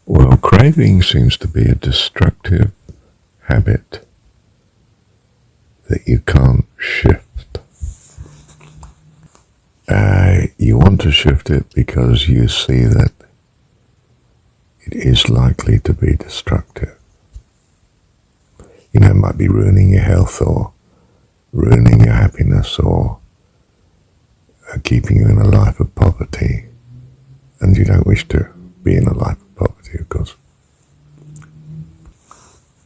Well, craving seems to be a destructive habit that you can't shift. You want to shift it because you see that it is likely to be destructive. You know, it might be ruining your health or ruining your happiness or keeping you in a life of poverty. And you don't wish to be in a life of poverty, of course.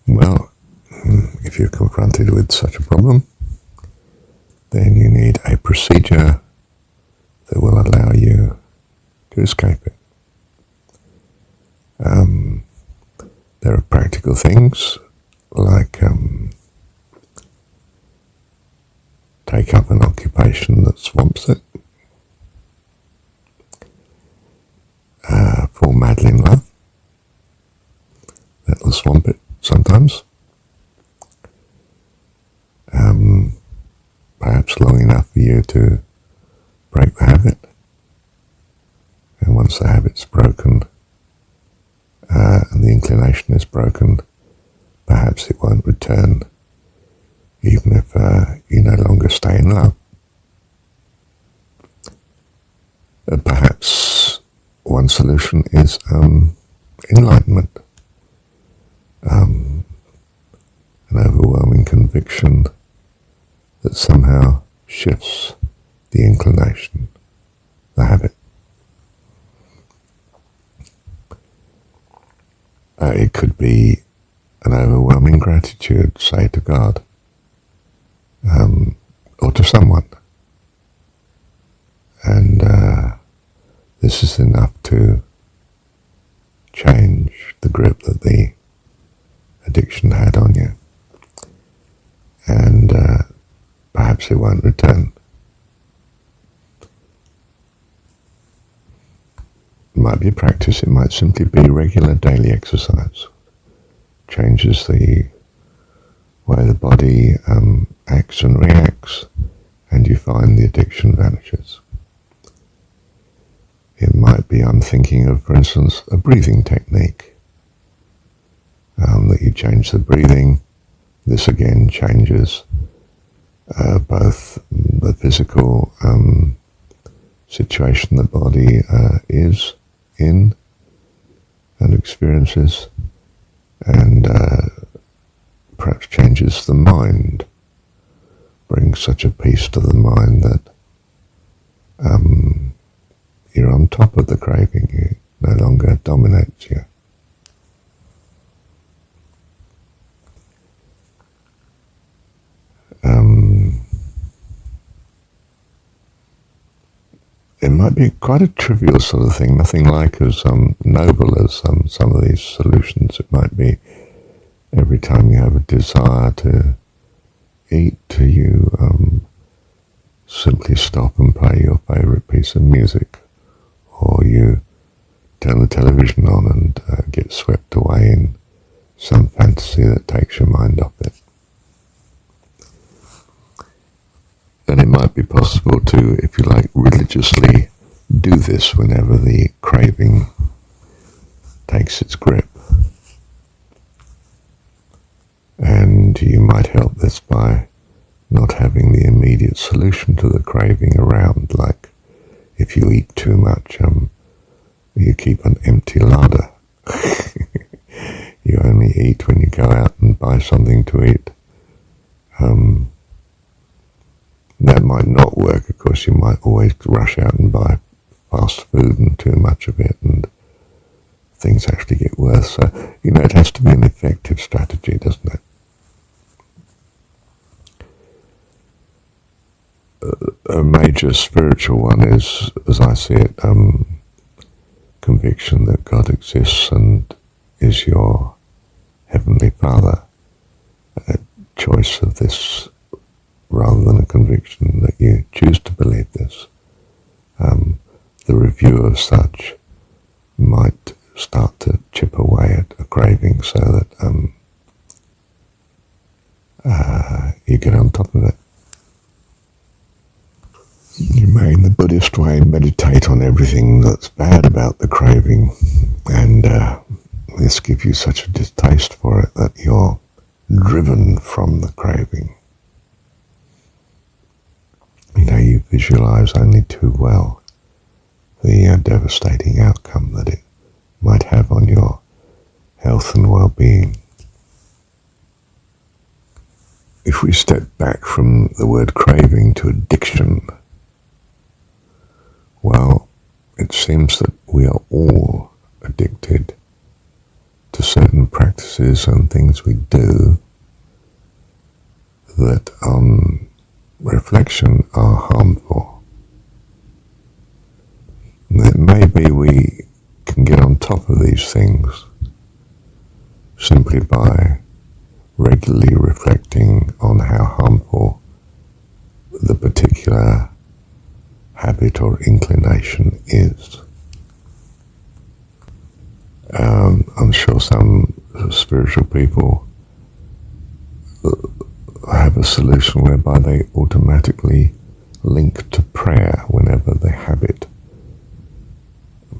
Well, if you're confronted with such a problem, then you need a procedure that will allow you to escape it. There are practical things like take up an occupation that swamps it, fall madly in love. That will swamp it sometimes. Perhaps long enough for you to break the habit. And once the habit's broken, and the inclination is broken, perhaps it won't return, even if you no longer stay in love. Perhaps one solution is enlightenment, an overwhelming conviction that somehow shifts the inclination, the habit. It could be an overwhelming gratitude, say, to God, or to someone. And this is enough to change the grip that the addiction had on you. And perhaps it won't return. It might be a practice, it might simply be regular daily exercise. Changes the way the body acts and reacts, and you find the addiction vanishes. It might be, I'm thinking of, for instance, a breathing technique, that you change the breathing. This again changes both the physical situation the body is in and experiences, and perhaps changes the mind, brings such a peace to the mind that you're on top of the craving, it no longer dominates you. It might be quite a trivial sort of thing, nothing like as noble as some of these solutions. It might be every time you have a desire to eat, you simply stop and play your favourite piece of music, or you turn the television on and get swept away in some fantasy that takes your mind off it. And it might be possible to, if you like, religiously do this whenever the craving takes its grip. And you might help this by not having the immediate solution to the craving around, like if you eat too much, you keep an empty larder. You only eat when you go out and buy something to eat. That might not work. Of course, you might always rush out and buy fast food and too much of it, and things actually get worse. So, it has to be an effective strategy, doesn't it? A major spiritual one is, as I see it, conviction that God exists and is your Heavenly Father. A choice of this rather than a conviction that you choose to believe this. The review of such might start to chip away at a craving so that you get on top of it. You may, in the Buddhist way, meditate on everything that's bad about the craving and this give you such a distaste for it that you're driven from the craving. You visualize only too well the devastating outcome that it might have on your health and well-being. If we step back from the word craving to addiction, well, it seems that we are all addicted to certain practices and things we do that on reflection are harmful. And that maybe we can get on top of these things simply by regularly reflecting on how harmful the particular habit or inclination is. I'm sure some spiritual people have a solution whereby they automatically link to prayer whenever the habit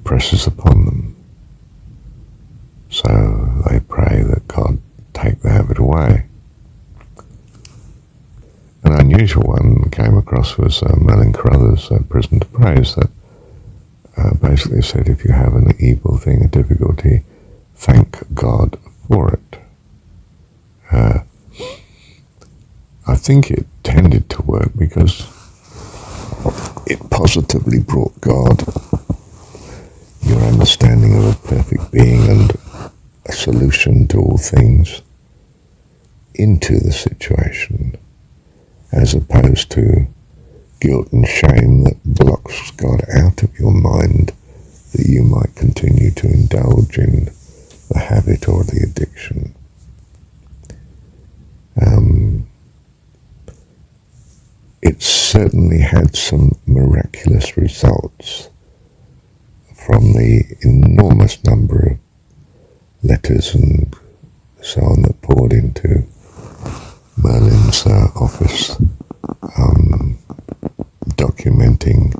presses upon them. So they pray that God take the habit away. An unusual one came across was Merlin Carruthers' Prison to Praise that basically said if you have an evil thing, a difficulty, thank God for it. I think it tended to work because it positively brought God, your understanding of a perfect being and a solution to all things, into the situation, as opposed to guilt and shame that blocks God out of your mind, that you might continue to indulge in the habit or the addiction. It certainly had some miraculous results from the enormous number of letters and so on that poured into Merlin's office, documenting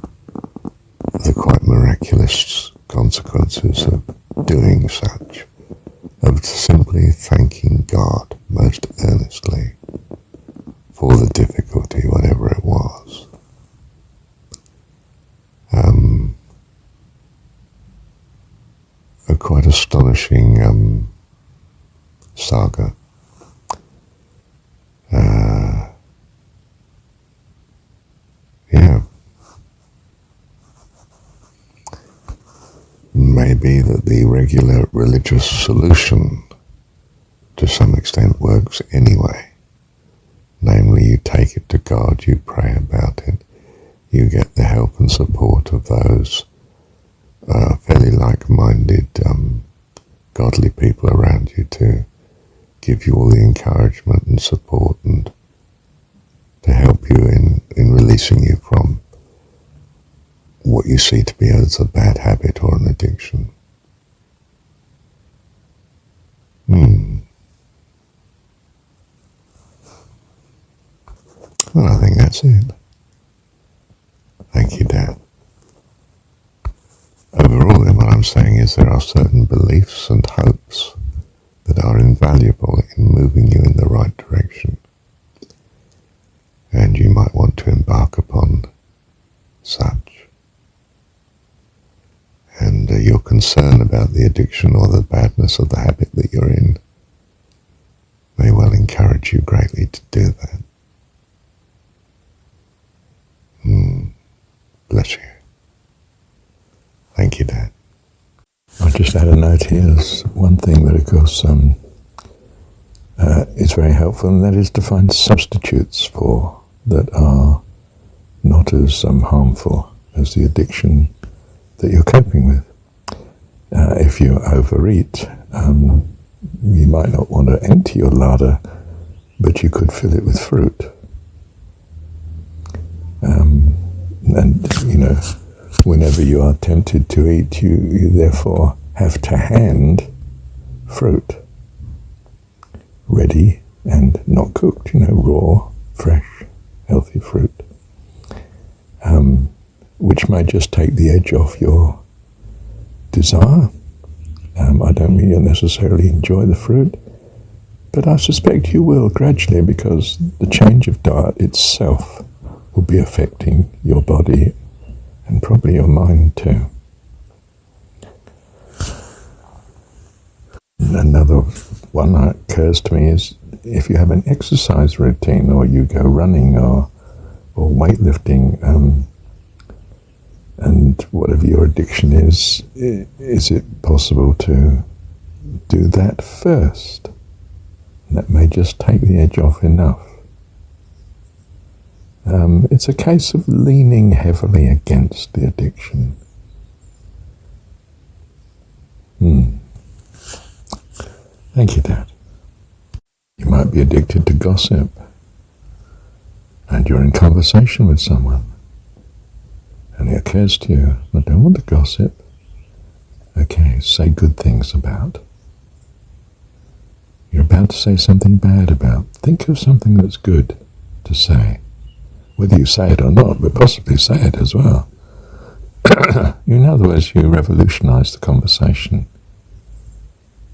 the quite miraculous consequences of doing such, of simply thanking God most earnestly for the difficulty, whatever it was. A quite astonishing saga. Maybe that the regular religious solution to some extent works anyway. Namely, you take it to God, you pray about it, you get the help and support of those fairly like-minded, godly people around you to give you all the encouragement and support and to help you in releasing you from what you see to be as a bad habit or an addiction. Well, I think that's it. Thank you, Dad. Overall, then, what I'm saying is there are certain beliefs and hopes that are invaluable in moving you in the right direction. And you might want to embark upon such. And your concern about the addiction or the badness of the habit that you're in may well encourage you greatly to do that. Bless you. Thank you, Dad. I'll just add a note here. There's one thing that, of course, is very helpful, and that is to find substitutes for that are not as harmful as the addiction that you're coping with. If you overeat, you might not want to empty your larder, but you could fill it with fruit. And, whenever you are tempted to eat, you therefore have to hand fruit, ready and not cooked, raw, fresh, healthy fruit, which may just take the edge off your desire I don't mean you'll necessarily enjoy the fruit, but I suspect you will gradually, because the change of diet itself will be affecting your body and probably your mind too. Another one that occurs to me is if you have an exercise routine, or you go running or weightlifting, and whatever your addiction is it possible to do that first? That may just take the edge off enough. It's a case of leaning heavily against the addiction. Thank you, Dad. You might be addicted to gossip, and you're in conversation with someone, and it occurs to you, I don't want to gossip. Okay, say good things about. You're about to say something bad about. Think of something that's good to say. Whether you say it or not, but possibly say it as well. In other words, you revolutionize the conversation.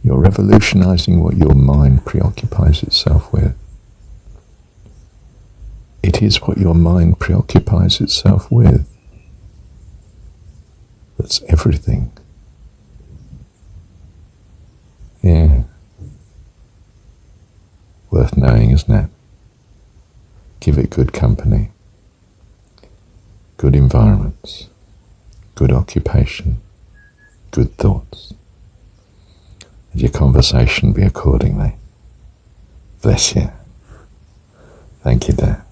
You're revolutionizing what your mind preoccupies itself with. It is what your mind preoccupies itself with. That's everything. Yeah. Worth knowing, isn't it? Give it good company, good environments, good occupation, good thoughts. And your conversation be accordingly. Bless you. Thank you, Dad.